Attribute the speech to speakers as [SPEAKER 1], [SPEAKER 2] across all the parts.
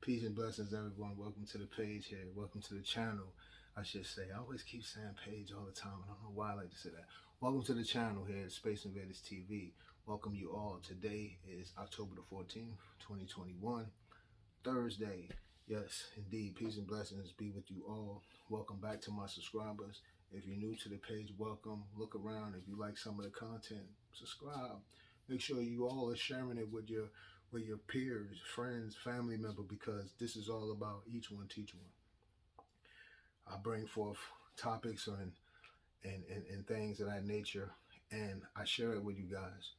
[SPEAKER 1] Peace and blessings, everyone. Welcome to the page here. Welcome to the channel, I should say. I always keep saying page all the time. I don't know why I like to say that. Welcome to the channel here at Space Invaders TV. Welcome you all. Today is October the 14th, 2021, Thursday. Yes, indeed. Peace and blessings be with you all. Welcome back to my subscribers. If you're new to the page, welcome. Look around. If you like some of the content, subscribe. Make sure you all are sharing it with your peers, friends, family member, because this is all about each one teach one. I bring forth topics and things of that nature, and I share it with you guys.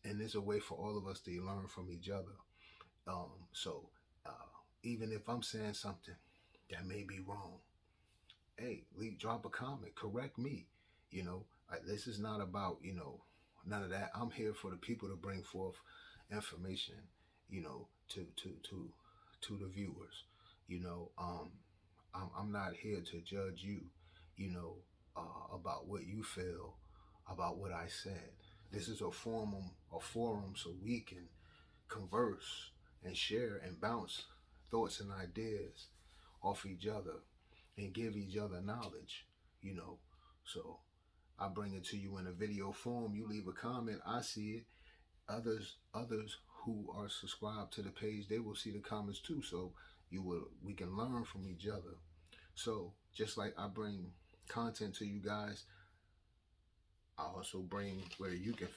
[SPEAKER 1] And it's a way for all of us to learn from each other. So even if I'm saying something that may be wrong, hey, drop a comment, correct me. This is not about, none of that. I'm here for the people to bring forth information, to the viewers. I'm not here to judge you, about what you feel about what I said. This is a forum so we can converse and share and bounce thoughts and ideas off each other and give each other knowledge, So I bring it to you in a video form. You leave a comment, I see it. Others who are subscribed to the page, they will see the comments too. So we can learn from each other. So just like I bring content to you guys, I also bring where you can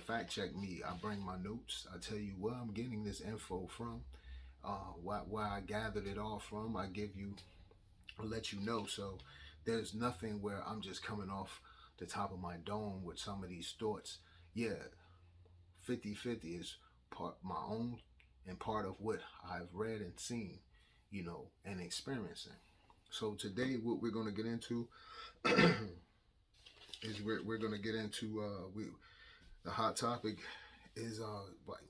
[SPEAKER 1] fact check me. I bring my notes. I tell you where I'm getting this info from, where I gathered it all from. I'll let you know. So there's nothing where I'm just coming off the top of my dome with some of these thoughts. Yeah, 50-50 is part my own and part of what I've read and seen, and experiencing. So today what we're going to get into is we're going to get into the hot topic is like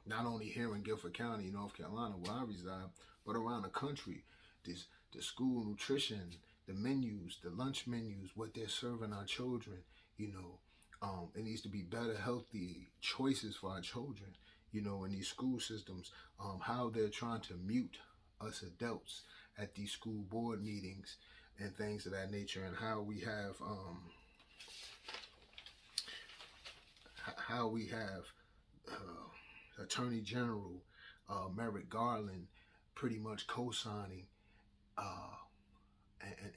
[SPEAKER 1] not only here in Guilford County, North Carolina, where I reside, but around the country. The school nutrition, the menus, the lunch menus, what they're serving our children, it needs to be better, healthy choices for our children, in these school systems, how they're trying to mute us adults at these school board meetings and things of that nature, and how we have Attorney General Merrick Garland pretty much co-signing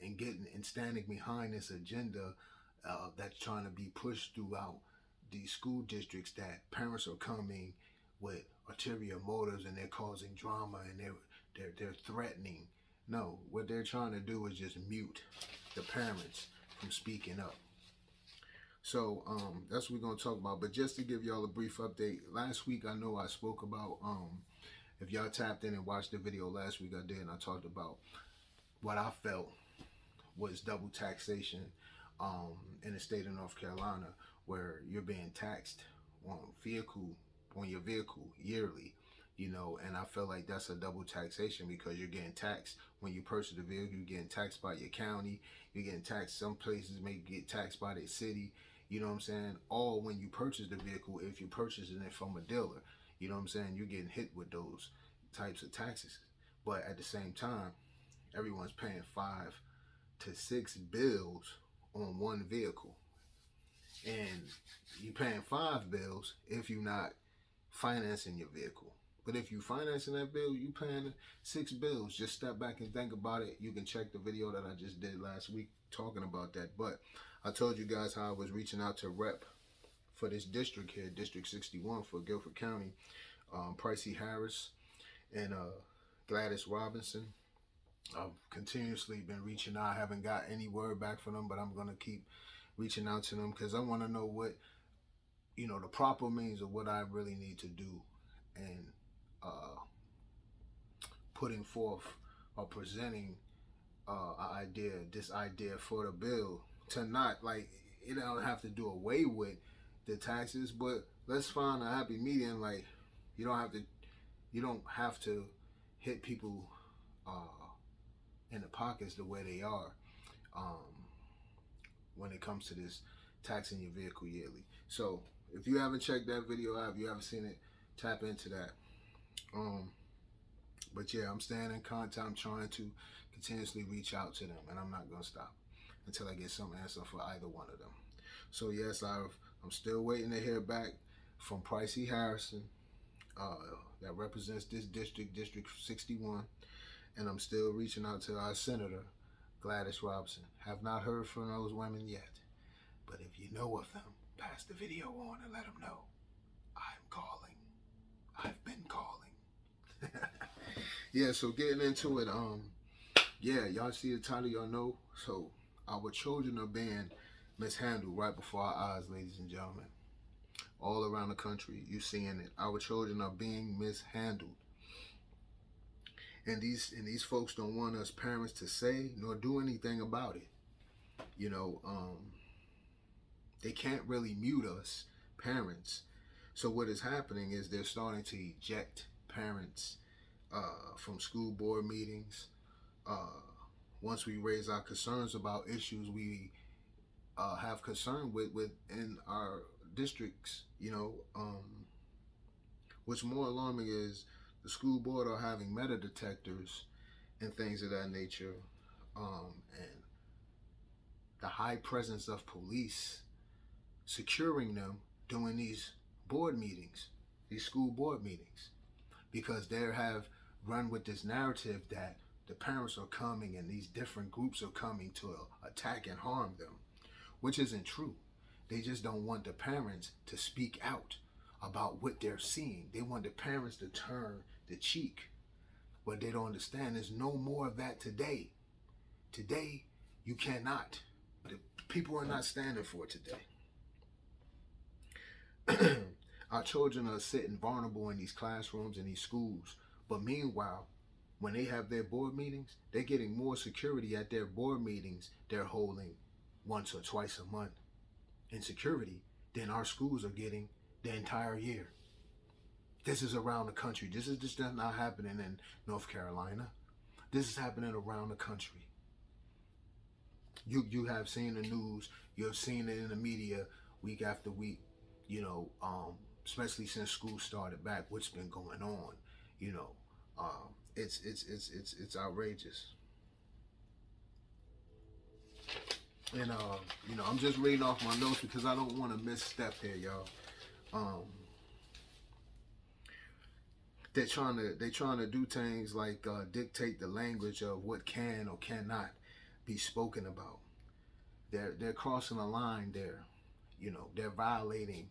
[SPEAKER 1] and getting and standing behind this agenda that's trying to be pushed throughout these school districts, that parents are coming with ulterior motives and they're causing drama and they're threatening. No, what they're trying to do is just mute the parents from speaking up. So that's what we're going to talk about. But just to give y'all a brief update, last week I know I spoke about, if y'all tapped in and watched the video last week, I did, and I talked about what I felt was double taxation in the state of North Carolina, where you're being taxed on your vehicle yearly, and I feel like that's a double taxation, because you're getting taxed when you purchase the vehicle. You're getting taxed by your county, you're getting taxed, some places may get taxed by their city, you know what I'm saying, all when you purchase the vehicle. If you're purchasing it from a dealer, you know what I'm saying, you're getting hit with those types of taxes. But at the same time, everyone's paying 5 to 6 bills on one vehicle, and you're paying 5 bills if you're not financing your vehicle. But if you financing that bill, you paying 6 bills. Just step back and think about it. You can check the video that I just did last week talking about that. But I told you guys how I was reaching out to rep for this district here, District 61 for Guilford County, Pricey Harris and Gladys Robinson. I've continuously been reaching out. I haven't got any word back from them, but I'm going to keep reaching out to them, because I want to know what, the proper means of what I really need to do, and putting forth or presenting this idea for the bill to not, like, you don't have to do away with the taxes, but let's find a happy medium. Like, you don't have to hit people in the pockets the way they are when it comes to this taxing your vehicle yearly. So if you haven't checked that video out, if you haven't seen it, tap into that. Um, but yeah, I'm staying in contact. I'm trying to continuously reach out to them, and I'm not gonna stop until I get some answer for either one of them. So yes, I'm still waiting to hear back from Pricey Harrison, uh, that represents this district, District 61, and I'm still reaching out to our Senator Gladys Robinson. Have not heard from those women yet, but if you know of them, pass the video on and let them know I'm calling. I've been calling. Yeah, so getting into it, yeah, y'all see the title, y'all know. So our children are being mishandled right before our eyes, ladies and gentlemen. All around the country, you seeing it. Our children are being mishandled. And these folks don't want us parents to say nor do anything about it. You know, they can't really mute us parents. So what is happening is they're starting to eject parents from school board meetings. Once we raise our concerns about issues we have concern with in our districts, what's more alarming is the school board are having metal detectors and things of that nature, and the high presence of police securing them during these board meetings, these school board meetings, because they have run with this narrative that the parents are coming and these different groups are coming to attack and harm them, which isn't true. They just don't want the parents to speak out about what they're seeing. They want the parents to turn the cheek. What they don't understand is no more of that today. Today, you cannot. The people are not standing for it today. Our children are sitting vulnerable in these classrooms and these schools. But meanwhile, when they have their board meetings, they're getting more security at their board meetings they're holding once or twice a month in security than our schools are getting the entire year. This is around the country. This is just not happening in North Carolina. This is happening around the country. You have seen the news. You've seen it in the media week after week. Especially since school started back, what's been going on. It's outrageous. And I'm just reading off my notes because I don't want to misstep here, y'all. They're trying to do things like dictate the language of what can or cannot be spoken about. They're crossing a line there. They're violating.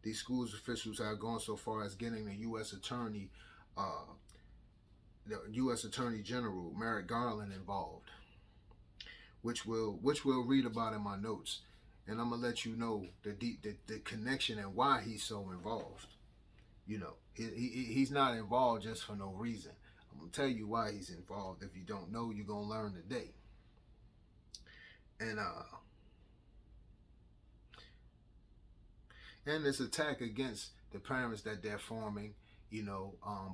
[SPEAKER 1] These schools officials have gone so far as getting the U.S. Attorney, the U.S. Attorney General Merrick Garland involved, which we'll read about in my notes. And I'm gonna let you know the connection and why he's so involved. He's not involved just for no reason. I'm gonna tell you why he's involved. If you don't know, you're gonna learn today. And this attack against the parents that they're forming,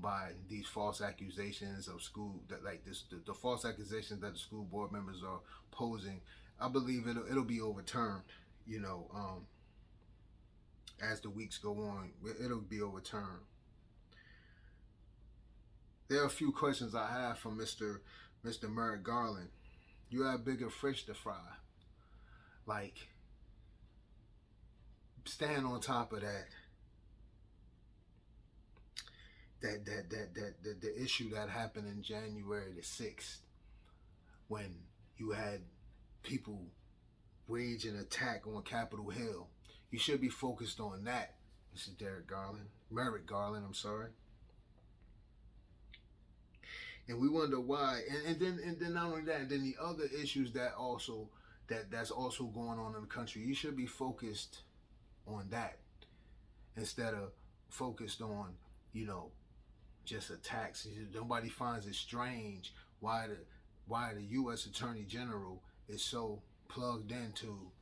[SPEAKER 1] by these false accusations of school that like this, the false accusations that the school board members are posing. I believe it'll be overturned. As the weeks go on, it'll be overturned. There are a few questions I have from Mr. Merrick Garland. You have bigger fish to fry. Like, stand on top of that. The issue that happened in January the 6th, when you had people wage an attack on Capitol Hill. You should be focused on that, Mr. Merrick Garland, I'm sorry. And we wonder why. And then not only that, then the other issues that's also going on in the country. You should be focused on that instead of focused on, just attacks. Nobody finds it strange why the U.S. Attorney General is so plugged into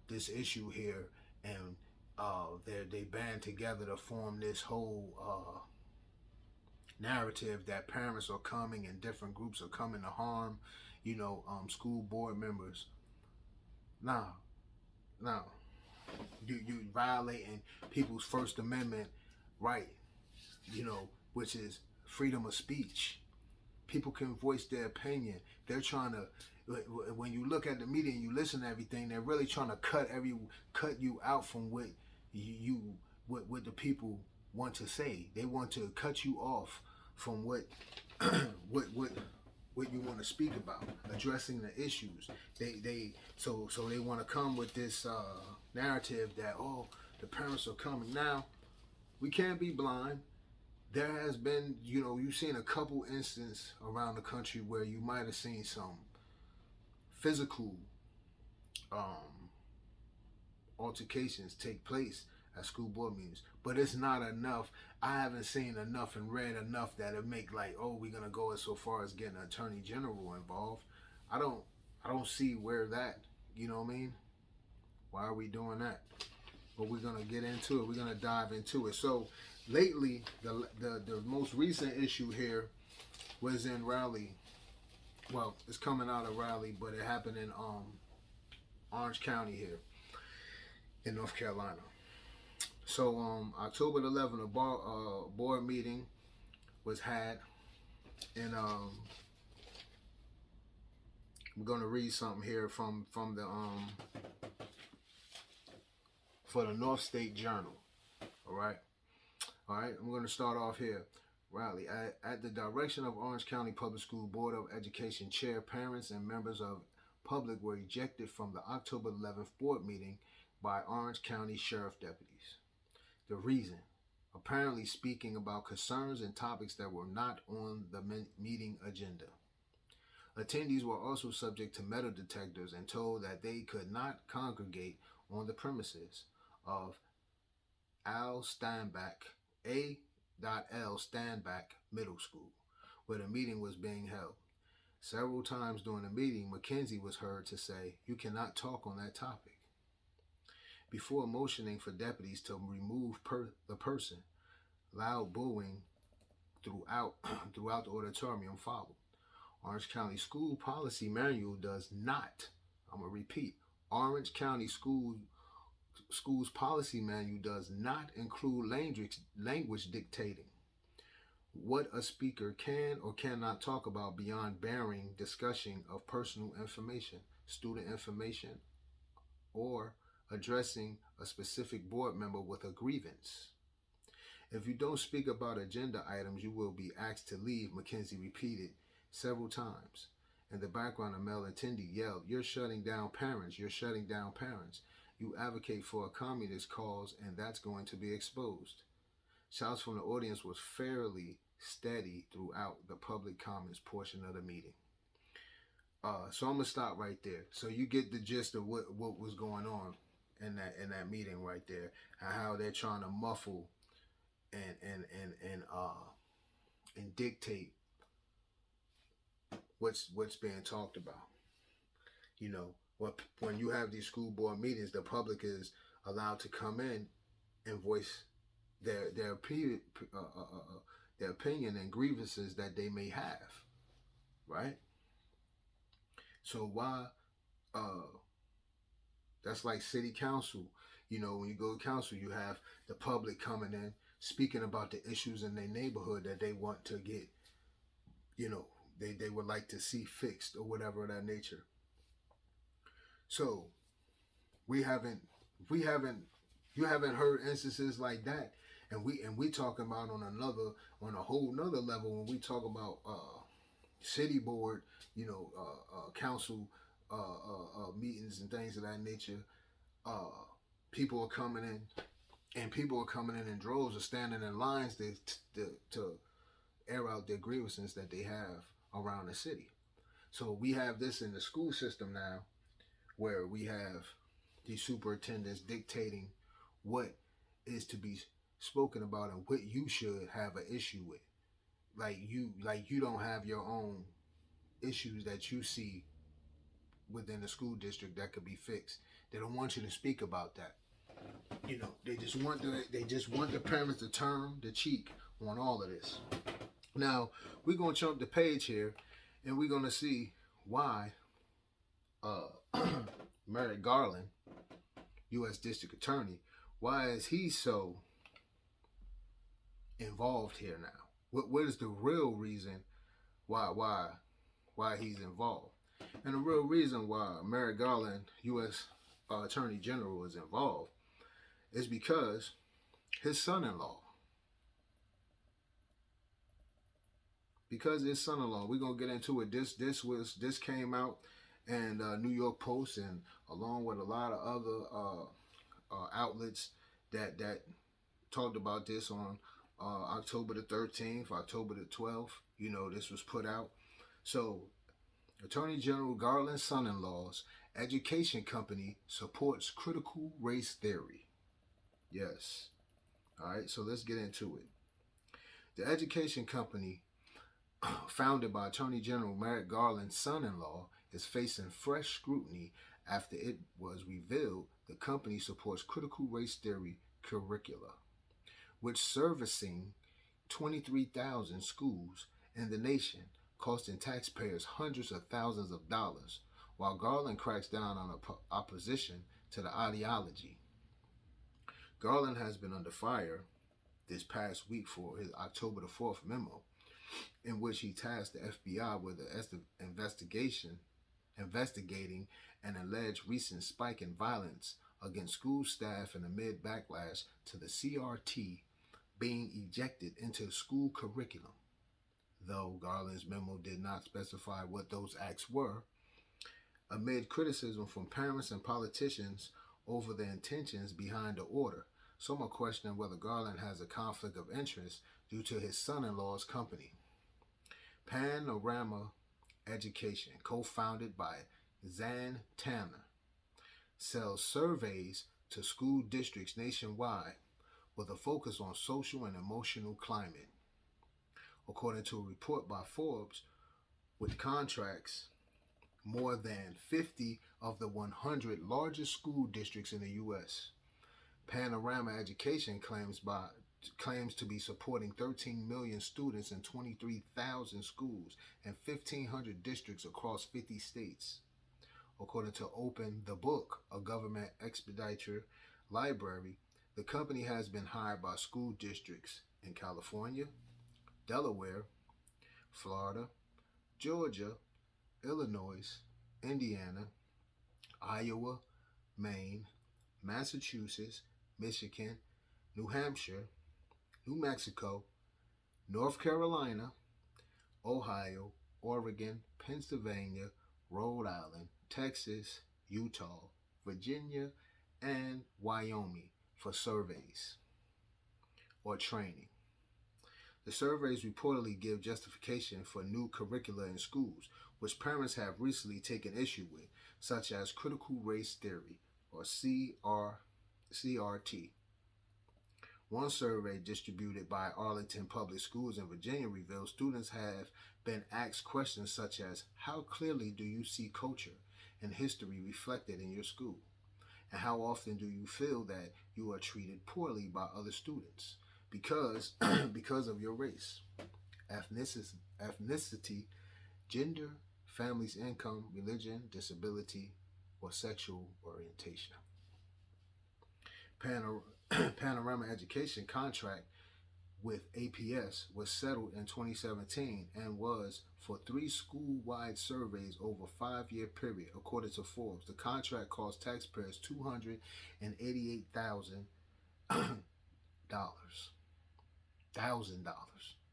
[SPEAKER 1] this issue here, and they band together to form this whole narrative that parents are coming and different groups are coming to harm, school board members. Now, you violating people's First Amendment right, which is freedom of speech. People can voice their opinion. They're trying to, when you look at the media and you listen to everything, they're really trying to cut you out from what the people want to say. They want to cut you off from what what you want to speak about, addressing the issues. So they want to come with this narrative that, oh, the parents are coming. Now, we can't be blind. There has been, you've seen a couple instances around the country where you might have seen some physical altercations take place at school board meetings, but it's not enough. I haven't seen enough and read enough that it make like, oh, we're gonna go as so far as getting an attorney general involved. I don't see where that, you know what I mean? Why are we doing that? But we're gonna get into it. We're gonna dive into it. So lately, the most recent issue here was in Raleigh. Well, it's coming out of Raleigh, but it happened in Orange County here in North Carolina. So October 11th, a board meeting was had, and I'm going to read something here from the for the North State Journal. All right, I'm going to start off here. Raleigh, at the direction of Orange County Public School Board of Education Chair, parents and members of public were ejected from the October 11th board meeting by Orange County Sheriff deputies. The reason, apparently speaking about concerns and topics that were not on the meeting agenda. Attendees were also subject to metal detectors and told that they could not congregate on the premises of L. Stanback Middle School, where the meeting was being held. Several times during the meeting, Mackenzie was heard to say, "You cannot talk on that topic." Before motioning for deputies to remove the person, loud booing throughout the auditorium followed. Orange County School Policy Manual does not, I'm going to repeat, Orange County Schools Policy Manual does not include language dictating what a speaker can or cannot talk about beyond bearing discussion of personal information, student information, or addressing a specific board member with a grievance. If you don't speak about agenda items, you will be asked to leave, Mackenzie repeated several times. In the background, a male attendee yelled, "You're shutting down parents. You're shutting down parents. You advocate for a communist cause, and that's going to be exposed." Shouts from the audience was fairly steady throughout the public comments portion of the meeting. So I'm gonna stop right there. So you get the gist of what was going on in that meeting right there, and how they're trying to muffle and dictate what's being talked about. When you have these school board meetings, the public is allowed to come in and voice their opinion and grievances that they may have, right? So why that's like city council. When you go to council, you have the public coming in, speaking about the issues in their neighborhood that they want to get, they would like to see fixed or whatever of that nature. So you haven't heard instances like that, and we talking about on a whole nother level when we talk about city board, council meetings and things of that nature. People are coming in droves, or standing in lines to air out their grievances that they have around the city. So we have this in the school system now, where we have these superintendents dictating what is to be spoken about and what you should have an issue with. Like you don't have your own issues that you see within the school district that could be fixed. They don't want you to speak about that. They just want the parents to turn the cheek on all of this. Now we're gonna jump the page here, and we're gonna see why Merrick Garland, U.S. District Attorney, why is he so involved here now? What is the real reason why he's involved? And the real reason why Merrick Garland, U.S. Attorney General, is involved is because his son-in-law. Because his son-in-law, we're gonna get into it. This came out and New York Post, and along with a lot of other outlets that talked about this on October the 13th, October the 12th. This was put out. So, Attorney General Garland's son-in-law's education company supports critical race theory. Yes. All right, so let's get into it. The education company, founded by Attorney General Merrick Garland's son-in-law, is facing fresh scrutiny after it was revealed the company supports critical race theory curricula, which servicing 23,000 schools in the nation, costing taxpayers hundreds of thousands of dollars, while Garland cracks down on opposition to the ideology. Garland has been under fire this past week for his October the 4th memo, in which he tasked the FBI with investigating an alleged recent spike in violence against school staff and amid backlash to the CRT being ejected into school curriculum. Though Garland's memo did not specify what those acts were, amid criticism from parents and politicians over the intentions behind the order, some are questioning whether Garland has a conflict of interest due to his son-in-law's company. Panorama Education, co-founded by Xan Tanner, sells surveys to school districts nationwide with a focus on social and emotional climate. According to a report by Forbes, with contracts more than 50 of the 100 largest school districts in the U.S., Panorama Education claims to be supporting 13 million students in 23,000 schools and 1,500 districts across 50 states. According to Open the Book, a government expediter library, the company has been hired by school districts in California, Delaware, Florida, Georgia, Illinois, Indiana, Iowa, Maine, Massachusetts, Michigan, New Hampshire, New Mexico, North Carolina, Ohio, Oregon, Pennsylvania, Rhode Island, Texas, Utah, Virginia, and Wyoming for surveys or training. The surveys reportedly give justification for new curricula in schools, which parents have recently taken issue with, such as critical race theory, or CRT. One survey distributed by Arlington Public Schools in Virginia reveals students have been asked questions such as, how clearly do you see culture and history reflected in your school? And how often do you feel that you are treated poorly by other students because of your race, ethnicity, gender, family's income, religion, disability, or sexual orientation? Panorama Education contract with APS was settled in 2017 and was for 3 school-wide surveys over a 5-year period, according to Forbes. The contract cost taxpayers $288,000.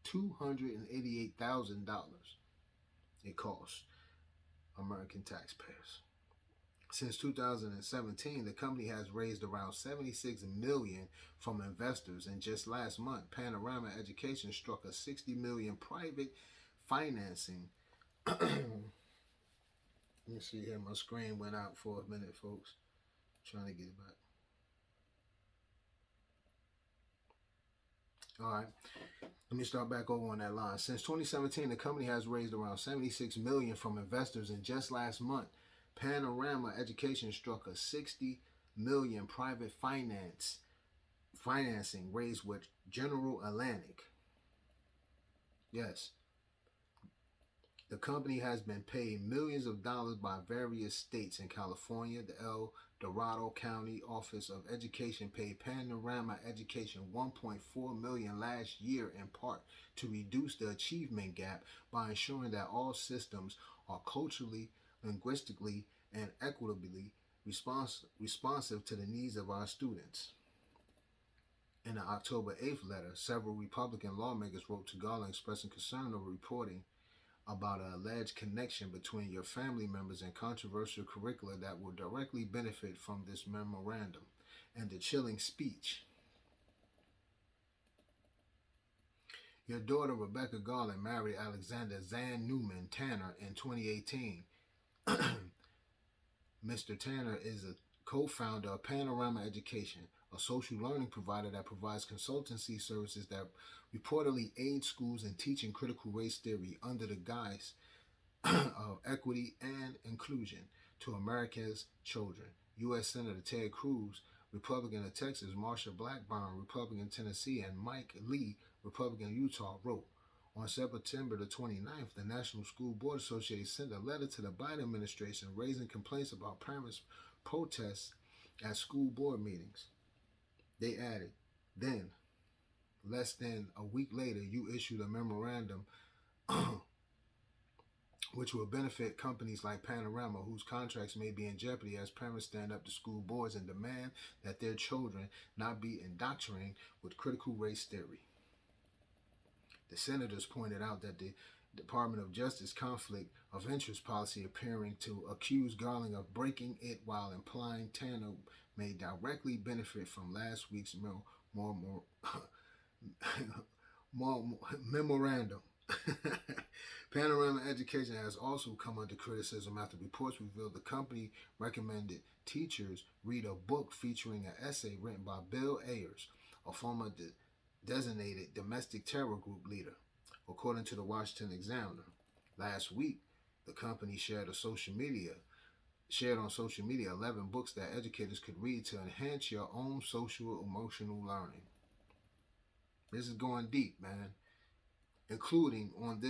[SPEAKER 1] $288,000 it cost American taxpayers. Since 2017, the company has raised around $76 million from investors, and just last month, Panorama Education struck a $60 million private financing. Let me see here. My screen went out for a minute, folks. Trying to get it back. All right. Let me start back over on that line. Since 2017, the company has raised around $76 million from investors, and just last month, Panorama Education struck a $60 million private financing raised with General Atlantic. Yes. The company has been paid millions of dollars by various states in California, the Dorado County Office of Education paid Panorama Education $1.4 million last year in part to reduce the achievement gap by ensuring that all systems are culturally, linguistically, and equitably responsive to the needs of our students. In an October 8th letter, several Republican lawmakers wrote to Garland expressing concern over reporting about an alleged connection between your family members and controversial curricula that will directly benefit from this memorandum, and the chilling speech. Your daughter, Rebecca Garland, married Alexander Xan Tanner in 2018. Mr. Tanner is a co-founder of Panorama Education, a social learning provider that provides consultancy services that reportedly aid schools in teaching critical race theory under the guise of equity and inclusion to America's children. U.S. Senator Ted Cruz, Republican of Texas, Marsha Blackburn, Republican Tennessee, and Mike Lee, Republican Utah, wrote, on September the 29th, the National School Board Association sent a letter to the Biden administration raising complaints about parents' protests at school board meetings. They added, then, less than a week later, you issued a memorandum which will benefit companies like Panorama, whose contracts may be in jeopardy as parents stand up to school boards and demand that their children not be indoctrinated with critical race theory. The senators pointed out that the Department of Justice conflict of interest policy appearing to accuse Garland of breaking it while implying Tanner may directly benefit from last week's memorandum. Panorama Education has also come under criticism after reports revealed the company recommended teachers read a book featuring an essay written by Bill Ayers, a former designated domestic terror group leader, according to the Washington Examiner. Last week, the company shared on social media 11 books that educators could read to enhance your own social emotional learning. This is going deep, man. Including on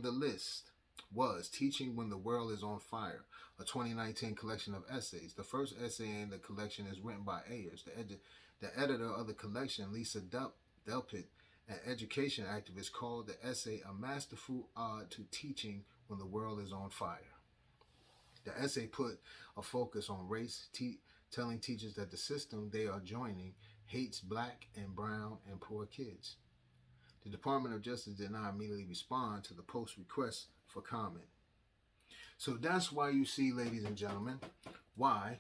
[SPEAKER 1] the list was Teaching When the World is on Fire, a 2019 collection of essays. The first essay in the collection is written by Ayers. The editor of the collection, Lisa Delpit, an education activist, called the essay a masterful ode to teaching when the world is on fire. The essay put a focus on race, telling teachers that the system they are joining hates black and brown and poor kids. The Department of Justice did not immediately respond to the post's request for comment. So that's why you see, ladies and gentlemen, why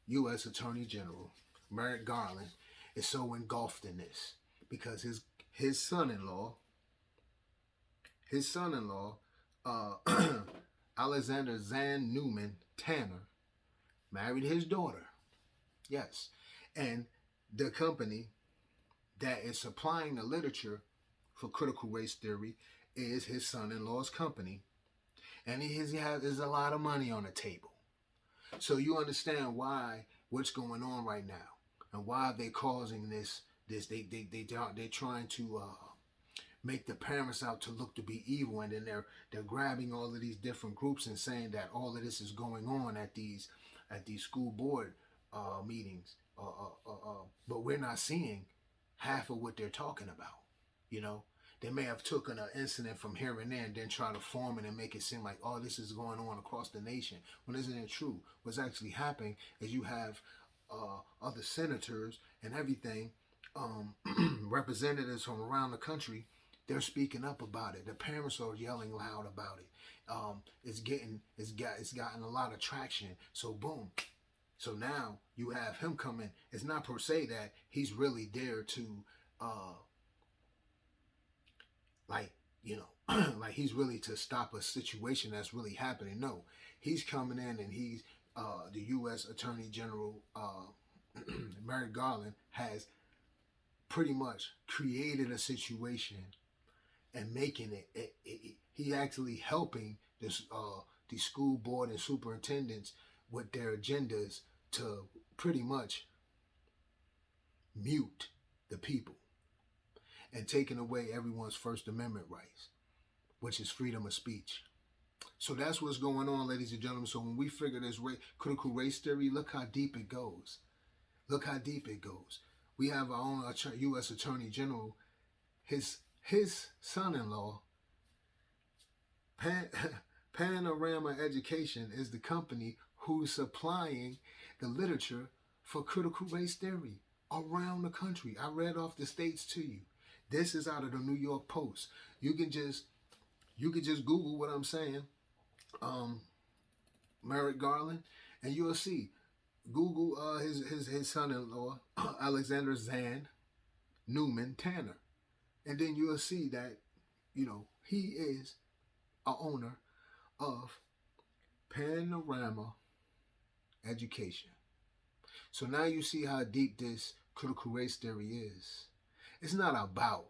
[SPEAKER 1] U.S. Attorney General Merrick Garland is so engulfed in this. Because his son-in-law, Alexander Xan Tanner, married his daughter. Yes. And the company that is supplying the literature for critical race theory is his son-in-law's company. And there's a lot of money on the table. So you understand what's going on right now and why they're causing this. They're trying to make the parents out to look to be evil, and then they're grabbing all of these different groups and saying that all of this is going on at these school board meetings. But we're not seeing half of what they're talking about. You know, they may have taken an incident from here and there and then try to form it and make it seem like, oh, this is going on across the nation. When isn't it true? What's actually happening is you have other senators and everything, representatives from around the country, they're speaking up about it. The parents are yelling loud about it. It's gotten a lot of traction. So boom. So now you have him coming. It's not per se that he's really there to like he's really to stop a situation that's really happening. No, he's coming in and he's the U.S. Attorney General Merrick Garland has pretty much created a situation and making it he actually helping this the school board and superintendents with their agendas to pretty much mute the people and taking away everyone's First Amendment rights, which is freedom of speech. So that's what's going on, ladies and gentlemen. So when we figure this critical race theory, look how deep it goes. Look how deep it goes. We have our own U.S. Attorney General. His son-in-law, Panorama Education, is the company who's supplying the literature for critical race theory around the country. I read off the states to you. This is out of the New York Post. You can just Google what I'm saying, Merrick Garland, and you'll see. Google his son-in-law, Alexander Xan Tanner, and then you'll see that he is a owner of Panorama Education. So now you see how deep this critical race theory is. It's not about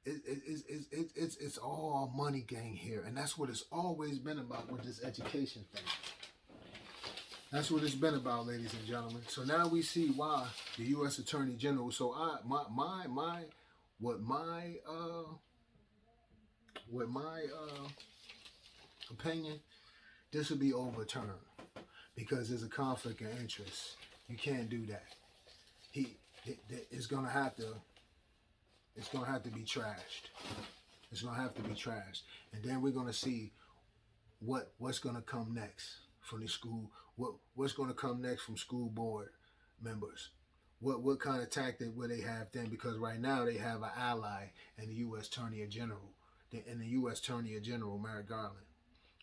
[SPEAKER 1] it's all money gang here, and that's what it's always been about with this education thing. That's what it's been about, ladies and gentlemen. So now we see why the U.S. Attorney General. So what my opinion, this will be overturned because there's a conflict of interest. You can't do that. It's gonna have to be trashed. It's gonna have to be trashed, and then we're gonna see what's gonna come next from the school. What's gonna come next from school board members? What kind of tactic will they have then? Because right now they have an ally in the U.S. Attorney General, Merrick Garland,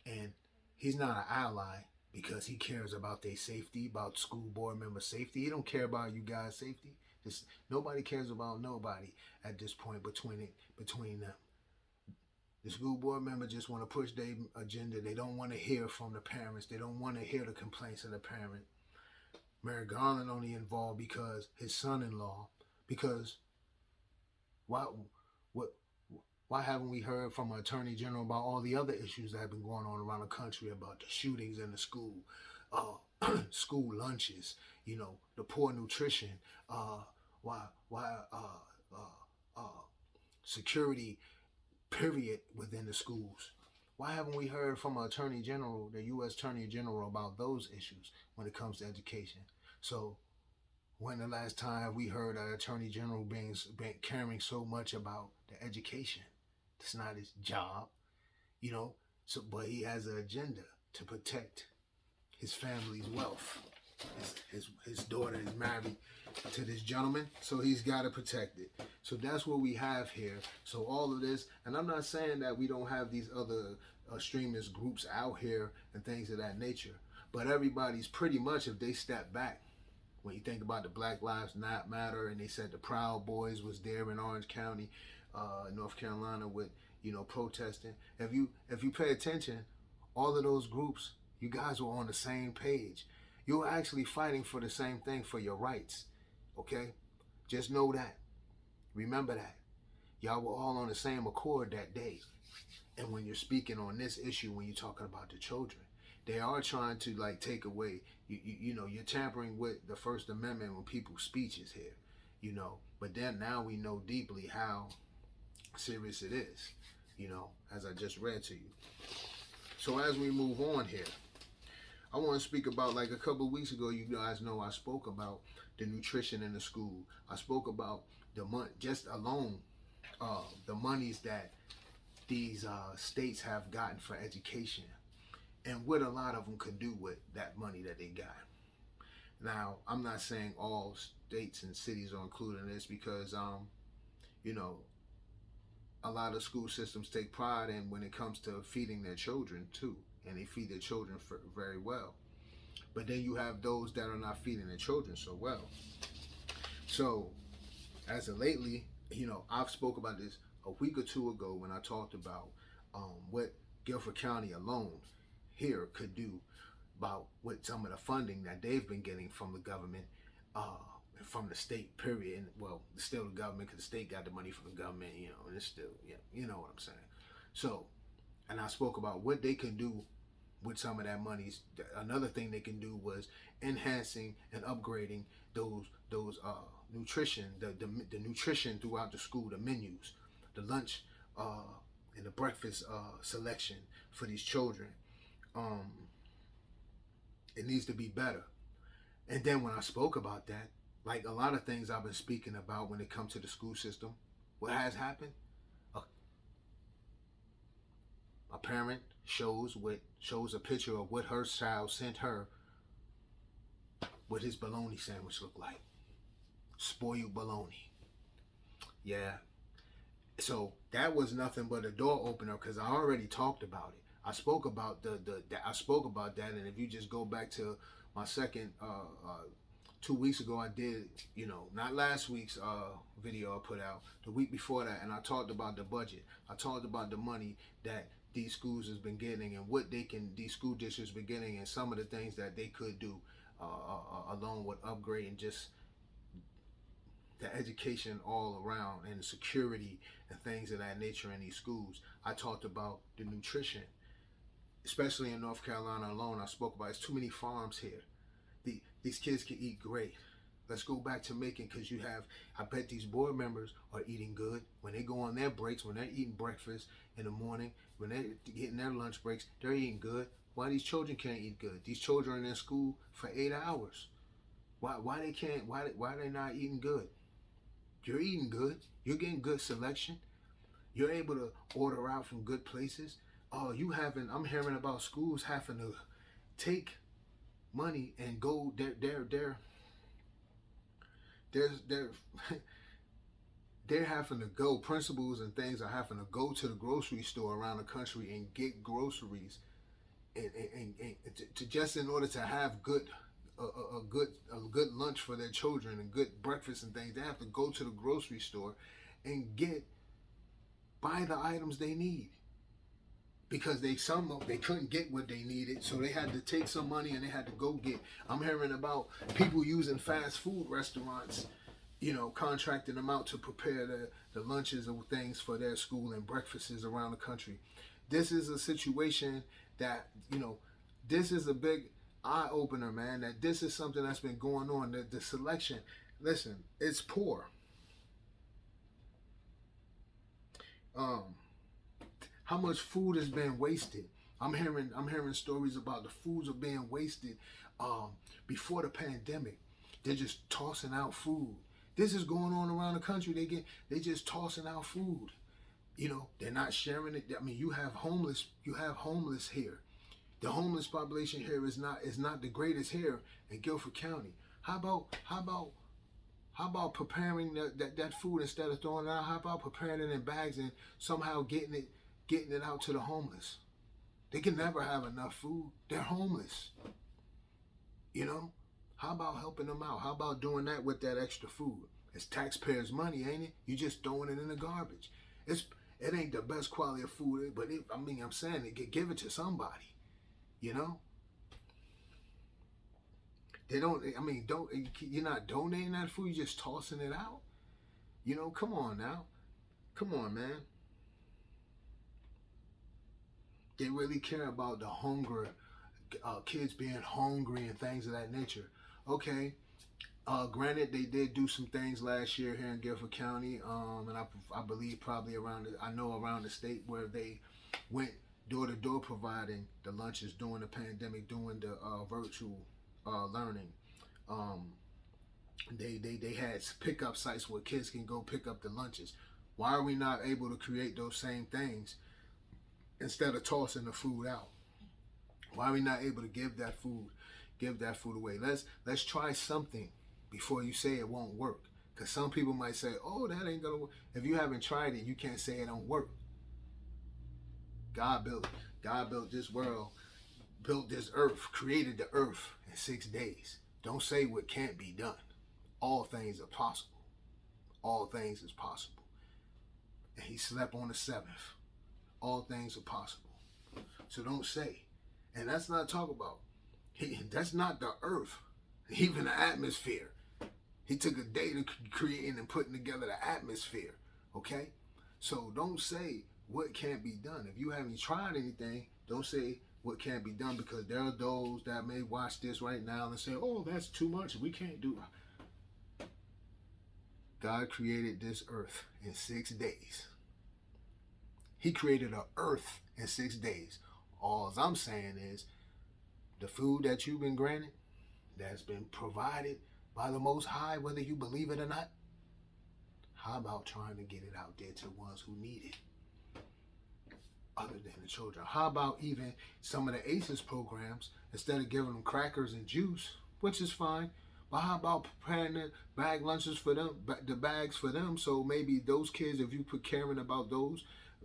[SPEAKER 1] and he's not an ally because he cares about their safety, about school board member safety. He don't care about you guys' safety. Nobody cares about nobody at this point between them. The school board member just want to push their agenda. They don't want to hear from the parents. They don't want to hear the complaints of the parent. Merrick Garland only involved because his son-in-law. Because why haven't we heard from an attorney general about all the other issues that have been going on around the country, about the shootings in the school, school lunches, the poor nutrition, security, period, within the schools? Why haven't we heard from an attorney general, the U.S. Attorney General, about those issues when it comes to education? So when the last time have we heard an attorney general being caring so much about the education? It's not his job, So, but he has an agenda to protect his family's wealth. His daughter is married to this gentleman, so he's got to protect it. So that's what we have here. So all of this, and I'm not saying that we don't have these other extremist groups out here and things of that nature, but everybody's pretty much, if they step back, when you think about the Black Lives Matter, and they said the Proud Boys was there in Orange County, North Carolina, with protesting. If you pay attention, all of those groups, you guys were on the same page. You were actually fighting for the same thing, for your rights. Okay? Just know that. Remember that. Y'all were all on the same accord that day. And when you're speaking on this issue, when you're talking about the children, they are trying to take away, you're tampering with the First Amendment when people's speech is here, But then now we know deeply how serious it is, as I just read to you. So as we move on here, I want to speak about, a couple of weeks ago, you guys know I spoke about the nutrition in the school. I spoke about the money, just alone, the monies that these states have gotten for education, and what a lot of them could do with that money that they got. Now, I'm not saying all states and cities are included in this, because a lot of school systems take pride in when it comes to feeding their children too, and they feed their children very well. But then you have those that are not feeding their children so well. So, as of lately, I've spoke about this a week or two ago when I talked about what Guilford County alone here could do about with some of the funding that they've been getting from the government, from the state, period. And, well, still the government, because the state got the money from the government, and it's still, you know what I'm saying. So, and I spoke about what they can do with some of that money. Another thing they can do was enhancing and upgrading those nutrition, the nutrition throughout the school, the menus, the lunch and the breakfast selection for these children. Um, it needs to be better. And then when I spoke about that, like a lot of things I've been speaking about when it comes to the school system, what has happened? A, a parent shows a picture of what her child sent her, what his bologna sandwich looked like. Spoiled bologna. Yeah. So that was nothing but a door opener because I already talked about it. I spoke about I spoke about that, and if you just go back to my second 2 weeks ago, I did, not last week's video I put out, the week before that, and I talked about the budget. I talked about the money that these schools has been getting and what these school districts been getting, and some of the things that they could do along with upgrading just the education all around and the security and things of that nature in these schools. I talked about the nutrition, especially in North Carolina alone. I spoke about it's too many farms here. These kids can eat great. Let's go back to Macon because I bet these board members are eating good. When they go on their breaks, when they're eating breakfast in the morning, when they're getting their lunch breaks, they're eating good. Why these children can't eat good? These children are in school for 8 hours. Why they can't? Why they not eating good? You're eating good. You're getting good selection. You're able to order out from good places. I'm hearing about schools having to take money and go they're having to go, principals and things are having to go to the grocery store around the country and get groceries and to just in order to have a good lunch for their children and good breakfast and things. They have to go to the grocery store and buy the items they need because they couldn't get what they needed, so they had to take some money and they had to go get. I'm hearing about people using fast food restaurants, contracting them out to prepare the lunches and things for their school and breakfasts around the country. This is a situation that, this is a big eye opener, man, that this is something that's been going on. The selection, listen, it's poor. How much food has been wasted? I'm hearing stories about the foods are being wasted. Before the pandemic, they're just tossing out food. This is going on around the country. They just tossing out food. They're not sharing it. I mean, you have homeless here. The homeless population here is not the greatest here in Guilford County. How about preparing that food instead of throwing it out? How about preparing it in bags and somehow getting it out to the homeless? They can never have enough food. They're homeless. How about helping them out? How about doing that with that extra food? It's taxpayers' money, ain't it? You just throwing it in the garbage. It ain't the best quality of food, but I'm saying it. Give it to somebody. They don't. You're not donating that food. You're just tossing it out. Come on now. Come on, man. They really care about the hunger, kids being hungry and things of that nature. Okay, granted, they did do some things last year here in Guilford County, and I believe probably around the state where they went door to door providing the lunches during the pandemic, doing the virtual learning. They had pickup sites where kids can go pick up the lunches. Why are we not able to create those same things instead of tossing the food out? Why are we not able to give that food away? Let's try something before you say it won't work. Because some people might say, "Oh, that ain't gonna work." If you haven't tried it, you can't say it don't work. God built this world, built this earth, created the earth in 6 days. Don't say what can't be done. All things are possible. All things is possible. And he slept on the 7th. All things are possible. So don't say. And that's not talk about. That's not the earth. Even the atmosphere. He took a day to creating and putting together the atmosphere. Okay? So don't say what can't be done. If you haven't tried anything, don't say what can't be done, because there are those that may watch this right now and say, "Oh, that's too much. We can't do it." God created this earth in 6 days. He created an earth in 6 days. All I'm saying is the food that you've been granted, that's been provided by the Most High, whether you believe it or not, how about trying to get it out there to the ones who need it, other than the children? How about even some of the ACEs programs, instead of giving them crackers and juice, which is fine, but how about preparing the bag lunches for them, the bags for them, so maybe those kids, if you put caring about those,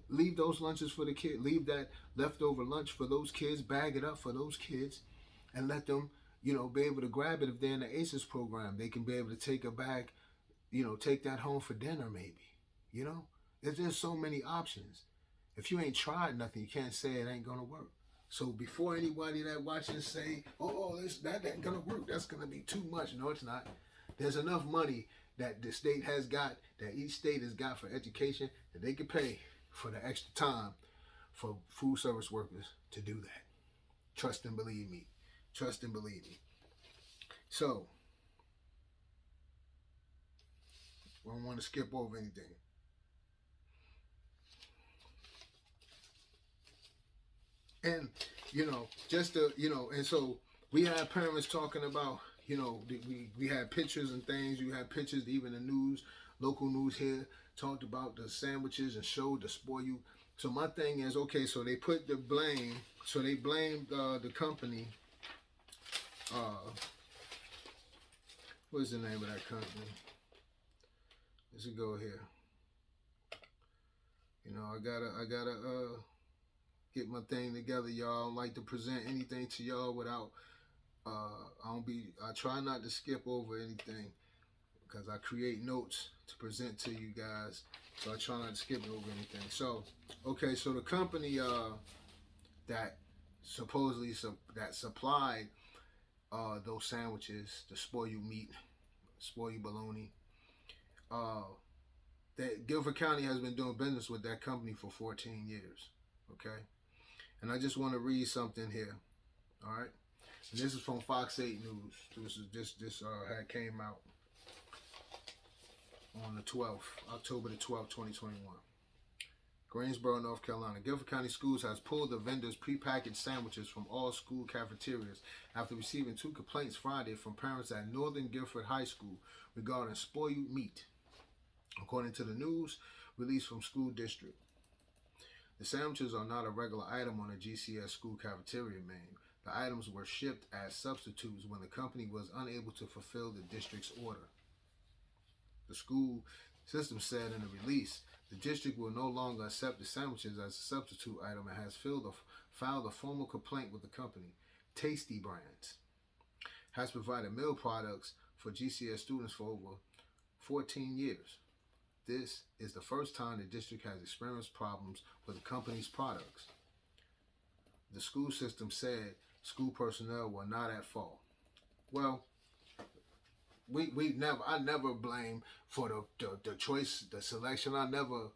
[SPEAKER 1] leave those lunches for the kid, leave that leftover lunch for those kids, bag it up for those kids, and let them, be able to grab it if they're in the ACEs program. They can be able to take a bag, take that home for dinner maybe. There's so many options. If you ain't tried nothing, you can't say it ain't gonna work. So before anybody that watches say, oh, that ain't gonna work, that's gonna be too much. No, it's not. There's enough money that the state has got, that each state has got for education, that they can pay for the extra time for food service workers to do that. Trust and believe me. Trust and believe me. So, I don't want to skip over anything. And, and so we had parents talking about, we had pictures and things. You had pictures, even the news, local news here, talked about the sandwiches and showed the spoil you. So my thing is, okay, so they put the blame, so they blamed the company. What's the name of that company? Let's go here. I gotta get my thing together, y'all. I don't like to present anything to y'all without I try not to skip over anything, because I create notes to present to you guys. So I try not to skip over anything. So, okay, so the company that supposedly that supplied those sandwiches, the spoil you meat, spoil you bologna, that Guilford County has been doing business with that company for 14 years. Okay, and I just want to read something here. All right, and this is from Fox 8 News. This had came out on the 12th, October the 12th, 2021. Greensboro, North Carolina. Guilford County Schools has pulled the vendors' prepackaged sandwiches from all school cafeterias after receiving 2 complaints Friday from parents at Northern Guilford High School regarding spoiled meat. According to the news released from school district, the sandwiches are not a regular item on a GCS school cafeteria menu. The items were shipped as substitutes when the company was unable to fulfill the district's order. The school system said in a release, the district will no longer accept the sandwiches as a substitute item and has filed a formal complaint with the company. Tasty Brands has provided meal products for GCS students for over 14 years. This is the first time the district has experienced problems with the company's products. The school system said school personnel were not at fault. Well, I never blame for the choice, the selection. I never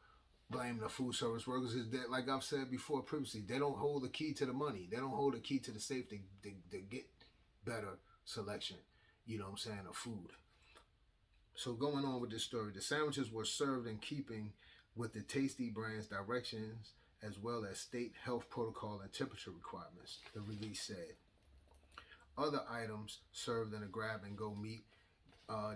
[SPEAKER 1] blame the food service workers. Is that, like I've said before previously, they don't hold the key to the money. They don't hold the key to the safety to get better selection, of food. So going on with this story, the sandwiches were served in keeping with the Tasty Brands directions as well as state health protocol and temperature requirements, the release said. Other items served in a grab-and-go meat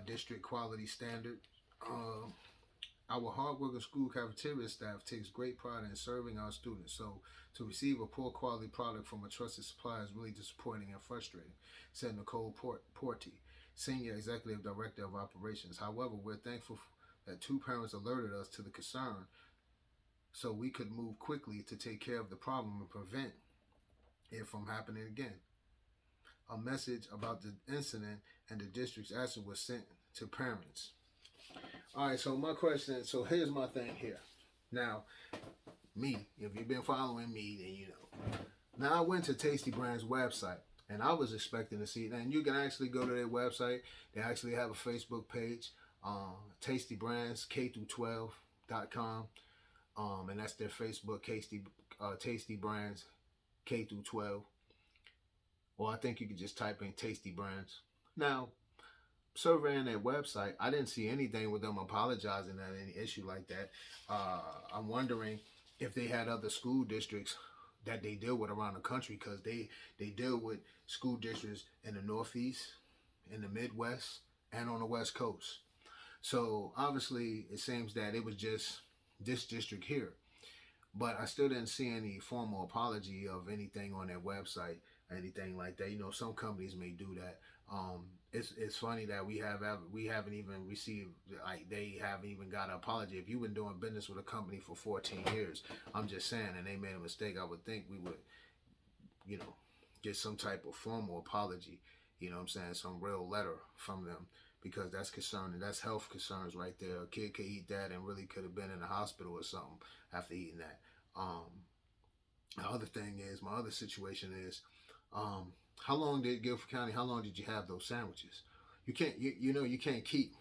[SPEAKER 1] district quality standard. Our hardworking school cafeteria staff takes great pride in serving our students, so to receive a poor quality product from a trusted supplier is really disappointing and frustrating, said Nicole Porty, Senior Executive Director of Operations. However, we're thankful that 2 parents alerted us to the concern so we could move quickly to take care of the problem and prevent it from happening again. A message about the incident and the district's action was sent to parents. All right, so my question, so here's my thing here. Now, me, if you've been following me, then you know. Now, I went to Tasty Brands' website, and I was expecting to see, and you can actually go to their website. They actually have a Facebook page, Tasty Brands, K-12.com, and that's their Facebook, Tasty Brands, K-12. Or I think you could just type in Tasty Brands. Now, surveying their website, I didn't see anything with them apologizing at any issue like that. I'm wondering if they had other school districts that they deal with around the country, because they deal with school districts in the Northeast, in the Midwest, and on the West Coast. So obviously, it seems that it was just this district here. But I still didn't see any formal apology of anything on their website, anything like that. You know, some companies may do that. It's funny that we haven't even received, like, they haven't even got an apology. If you've been doing business with a company for 14 years, I'm just saying, and they made a mistake, I would think we would, you know, get some type of formal apology. You know what I'm saying? Some real letter from them, because that's concerning. That's health concerns right there. A kid could eat that and really could have been in the hospital or something after eating that. The other thing is, my other situation is, how long did Guilford County? How long did you have those sandwiches? You can't, you know, you can't keep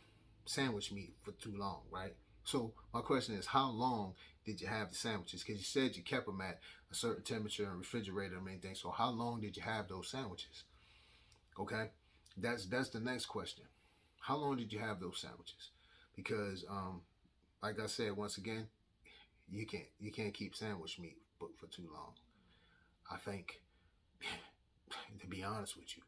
[SPEAKER 1] sandwich meat for too long, right? So my question is, how long did you have the sandwiches? Because you said you kept them at a certain temperature and refrigerator and everything. So how long did you have those sandwiches? Okay, that's the next question. How long did you have those sandwiches? Because like I said, once again, you can't keep sandwich meat for too long. I think, to be honest with you,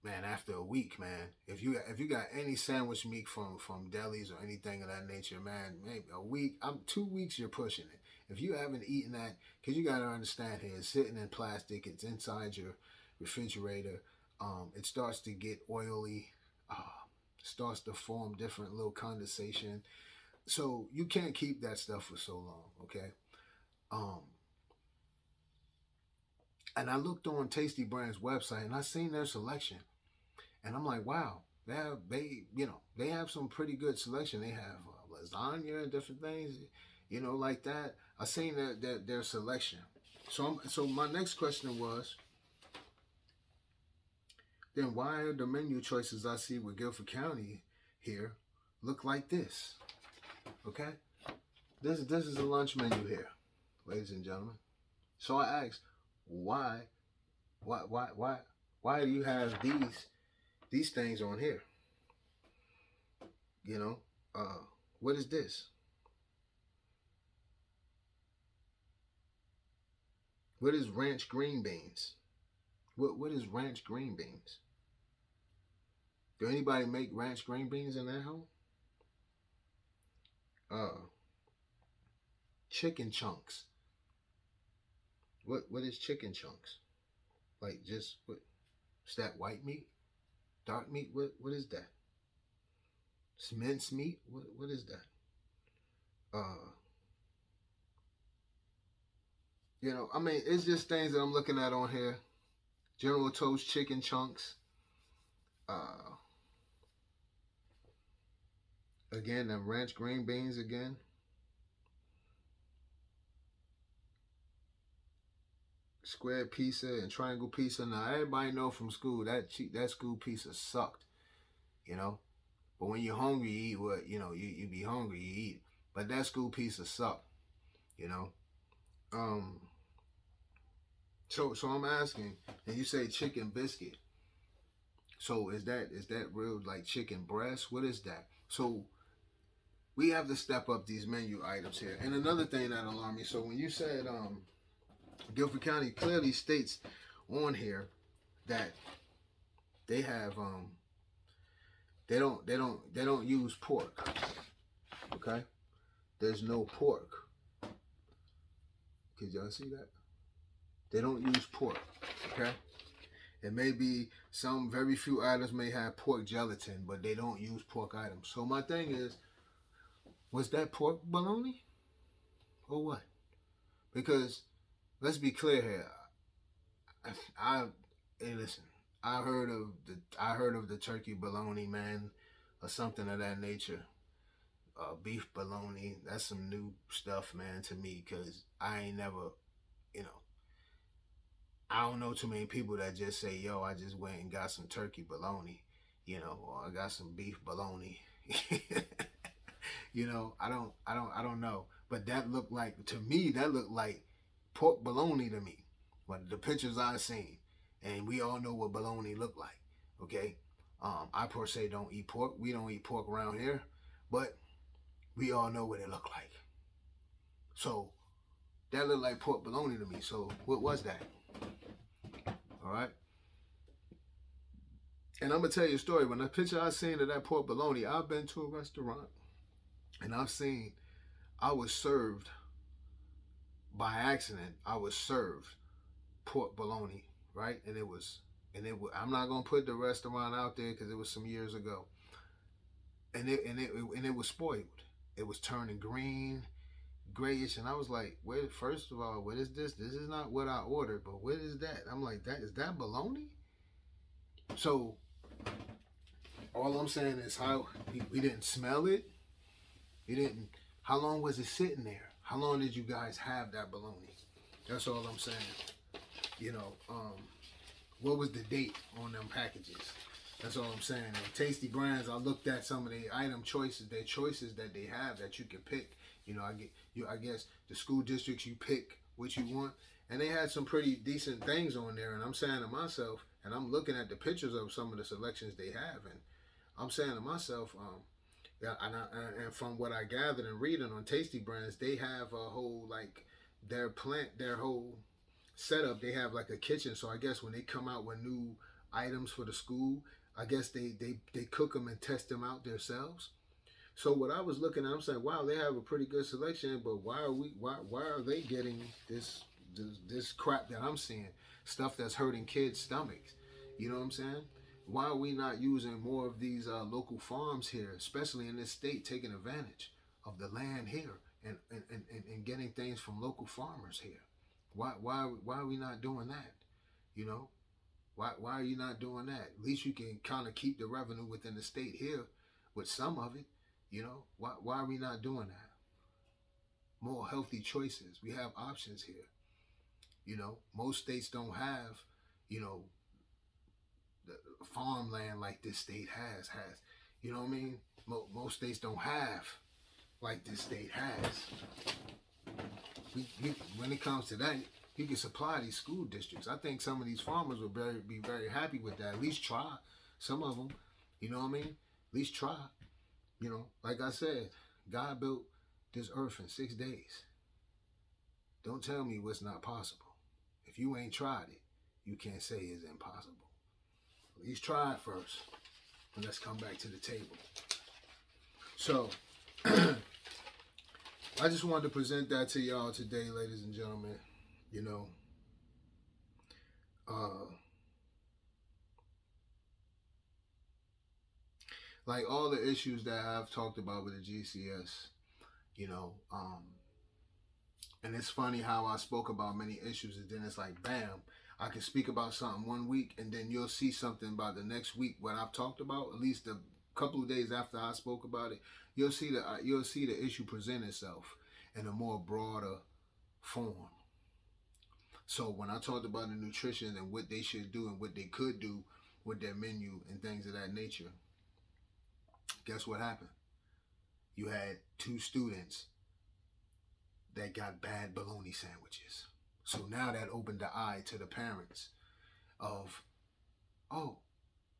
[SPEAKER 1] man, after a week, man, if you got any sandwich meat from delis or anything of that nature, man, maybe a week, 2 weeks, you're pushing it. If you haven't eaten that, because you got to understand here, it's sitting in plastic, it's inside your refrigerator. It starts to get oily, starts to form different little condensation. So you can't keep that stuff for so long, okay? Um, and I looked on Tasty Brand's website and I seen their selection, and I'm like, wow, they have some pretty good selection. They have lasagna and different things, like that. I seen their selection. So my next question was, then why are the menu choices I see with Guilford County here look like this? Okay, this is a lunch menu here, ladies and gentlemen. So I asked, why, why do you have these things on here? You know, what is this? What is ranch green beans? What is ranch green beans? Do anybody make ranch green beans in their home? Uh, Chicken chunks. What is chicken chunks? Like, just what? Is that white meat? Dark meat? What is that? It's mince meat? What is that? Uh, I mean, it's just things that I'm looking at on here. General Toast chicken chunks. Uh, Again, them ranch green beans again. Square pizza and triangle pizza. Now everybody know from school that school pizza sucked, you know. But when you're hungry, you eat what you be hungry, you eat. But that school pizza sucked, you know. Um. So I'm asking, and you say chicken biscuit. So is that real, like chicken breast? What is that? So we have to step up these menu items here. And another thing that alarmed me. So when you said Guilford County clearly states on here that they have they don't use pork. Okay, there's no pork. Could y'all see that? They don't use pork. Okay, it may be some very few items may have pork gelatin, but they don't use pork items. So my thing is, was that pork bologna or what? Because let's be clear here. I Hey, listen. I heard of the turkey bologna, man, or something of that nature. Beef bologna. That's some new stuff, man, to me, because I ain't never, you know, I don't know too many people that just say, "Yo, I just went and got some turkey bologna," or I got some beef bologna. I don't know. But that looked like, to me, that looked like pork bologna to me. But the pictures I've seen, and we all know what bologna look like. Okay, I per se don't eat pork. We don't eat pork around here, but we all know what it look like. So That looked like pork bologna to me. So what was that? All right. And I'm gonna tell you a story. When the picture I seen of that pork bologna, I've been to a restaurant and I've seen, I was served by accident. I was served pork bologna, right? I'm not gonna put the restaurant out there because it was some years ago, and it was spoiled. It was turning green, grayish, and I was like, "Wait, first of all, what is this? This is not what I ordered, but what is that?" I'm like, "That is that bologna?" So all I'm saying is how we didn't smell it. We didn't. How long was it sitting there? How long did you guys have that bologna? That's all I'm saying. You know, what was the date on them packages? That's all I'm saying. And Tasty Brands, I looked at some of the item choices, their choices that they have that you can pick. You know, I guess the school districts, you pick what you want, and they had some pretty decent things on there. And I'm saying to myself, and I'm looking at the pictures of some of the selections they have, and I'm saying to myself, yeah, and from what I gathered and reading on Tasty Brands, they have a whole like their whole setup. They have like a kitchen, so I guess when they come out with new items for the school, I guess they cook them and test them out themselves. So what I was looking at, I'm saying, wow, they have a pretty good selection, but why are they getting this crap that I'm seeing, stuff that's hurting kids' stomachs? You know what I'm saying? Why are we not using more of these local farms here, especially in this state, taking advantage of the land here and getting things from local farmers here? Why are we not doing that? You know, why are you not doing that? At least you can kind of keep the revenue within the state here with some of it. You know, why are we not doing that? More healthy choices. We have options here. You know, most states don't have, you know, the farmland like this state has. You know what I mean? Most states don't have like this state has. When it comes to that, you can supply these school districts. I think some of these farmers would be very happy with that. At least try. Some of them, you know what I mean? At least try. You know, like I said, God built this earth in 6 days. Don't tell me what's not possible. If you ain't tried it, you can't say it's impossible. At least try it first. And let's come back to the table. So, I just wanted to present that to y'all today, ladies and gentlemen. You know, like all the issues that I've talked about with the GCS, you know, and it's funny how I spoke about many issues and then it's like, bam, I can speak about something one week and then you'll see something about the next week what I've talked about, at least a couple of days after I spoke about it, you'll see the issue present itself in a more broader form. So when I talked about the nutrition and what they should do and what they could do with their menu and things of that nature, guess what happened? You had 2 students that got bad bologna sandwiches. So now that opened the eye to the parents of, oh,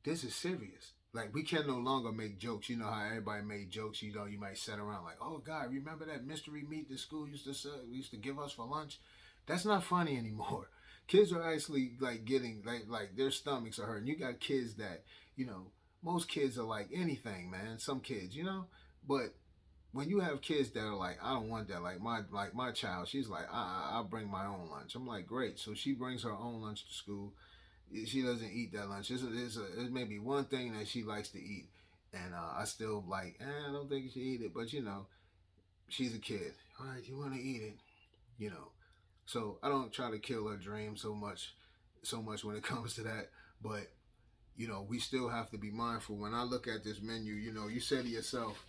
[SPEAKER 1] this is serious. Like, we can no longer make jokes. You know how everybody made jokes. You know, you might sit around like, oh, God, remember that mystery meat the school used to give us for lunch? That's not funny anymore. Kids are actually, like, getting, like their stomachs are hurting. You got kids that, you know, most kids are like anything, man. Some kids, you know? But when you have kids that are like, I don't want that. Like my child, she's like, I'll bring my own lunch. I'm like, great. So she brings her own lunch to school. She doesn't eat that lunch. There's maybe one thing that she likes to eat, and I still like, I don't think she eat it, but you know, she's a kid. All right, you want to eat it, you know. So I don't try to kill her dream so much when it comes to that. But you know, we still have to be mindful. When I look at this menu, you know, you say to yourself,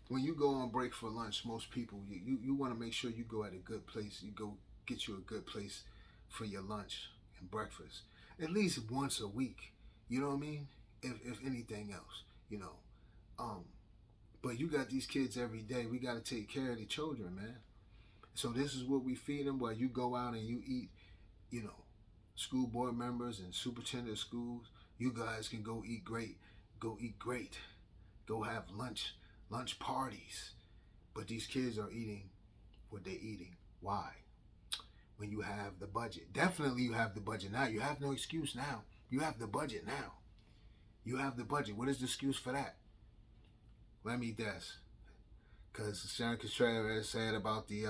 [SPEAKER 1] when you go on break for lunch, most people, you want to make sure you go at a good place. You go get you a good place for your lunch and breakfast at least once a week. You know what I mean? If anything else, you know. But you got these kids every day. We got to take care of the children, man. So this is what we feed them while you go out and you eat, you know, school board members and superintendent of schools. You guys can go eat great. Go eat great. Go have lunch parties. But these kids are eating what they're eating. Why? When you have the budget. Definitely you have the budget now. You have no excuse now. You have the budget now. You have the budget. What is the excuse for that? Let me guess. Because Sean Contreras said about the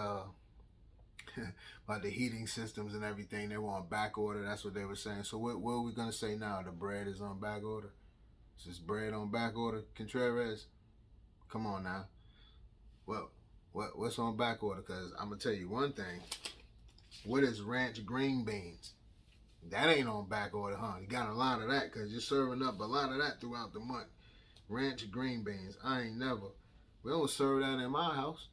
[SPEAKER 1] about the heating systems and everything, they were on back order. That's what they were saying. So what are we gonna say now? The bread is on back order. Is this bread on back order, Contreras? Come on now. Well, what's on back order? Because I'm gonna tell you one thing. What is ranch green beans? That ain't on back order, huh? You got a lot of that because you're serving up a lot of that throughout the month. Ranch green beans. We don't serve that in my house.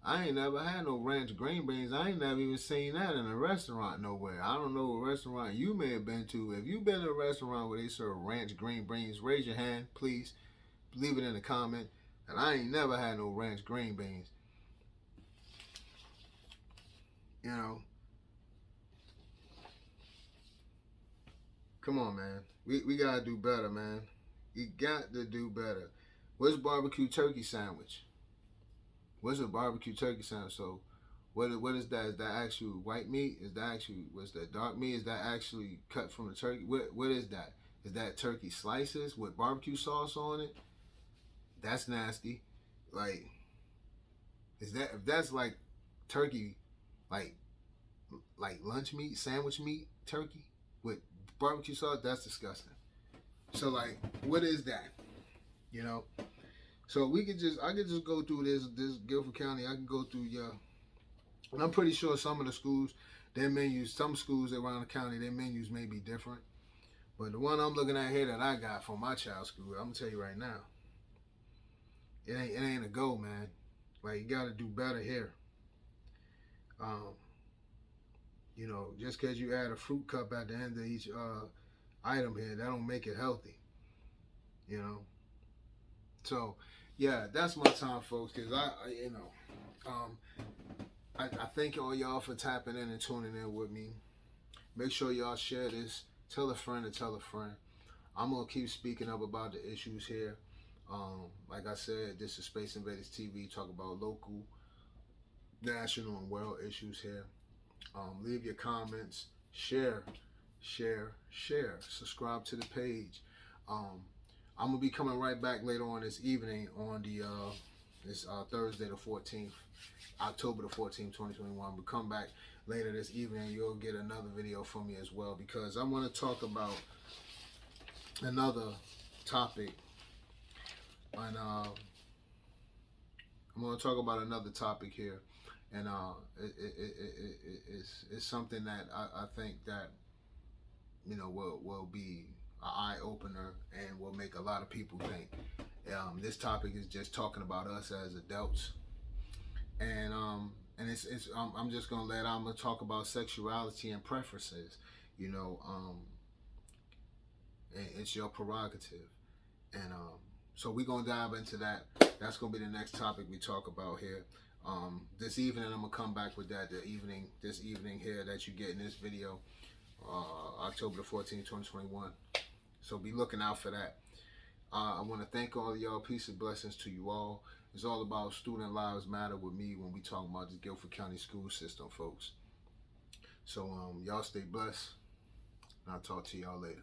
[SPEAKER 1] I ain't never had no ranch green beans. I ain't never even seen that in a restaurant nowhere. I don't know what restaurant you may have been to. If you've been to a restaurant where they serve ranch green beans, raise your hand, please. Leave it in the comment. And I ain't never had no ranch green beans. You know. Come on, man. We gotta do better, man. You got to do better. What's barbecue turkey sandwich? What's a barbecue turkey sandwich? So, what is that? Is that actually white meat? Is that actually, what's that, dark meat? Is that actually cut from the turkey? What is that? Is that turkey slices with barbecue sauce on it? That's nasty. Like, if that's like turkey, like lunch meat, sandwich meat, turkey with barbecue sauce, that's disgusting. So like, what is that? You know? So I could just go through this Guilford County. I can go through and I'm pretty sure some of the schools, their menus, some schools around the county, their menus may be different. But the one I'm looking at here that I got from my child's school, I'm gonna tell you right now, it ain't a go, man. Like, you gotta do better here. You know, just because you add a fruit cup at the end of each item here, that don't make it healthy. You know. So, yeah, that's my time, folks. Because I thank all y'all for tapping in and tuning in with me. Make sure y'all share this. Tell a friend and tell a friend. I'm gonna keep speaking up about the issues here. Like I said, this is Space Invaders TV. Talk about local, national, and world issues here. Leave your comments. Share. Subscribe to the page. I'm gonna be coming right back later on this evening on the this Thursday the 14th, October the 14th, 2021. But come back later this evening, you'll get another video from me as well, because I want to talk about another topic, and I'm going to talk about another topic here, and it's something that I think that, you know, will be an eye opener and will make a lot of people think. This topic is just talking about us as adults, and I'm just gonna I'm gonna talk about sexuality and preferences. You know, it's your prerogative, and so we're gonna dive into that. That's gonna be the next topic we talk about here. This evening I'm gonna come back with that. This evening here that you get in this video, October the 14th, 2021. So be looking out for that. I want to thank all of y'all. Peace and blessings to you all. It's all about student lives matter with me when we talk about the Guilford County school system, folks. So y'all stay blessed, and I'll talk to y'all later.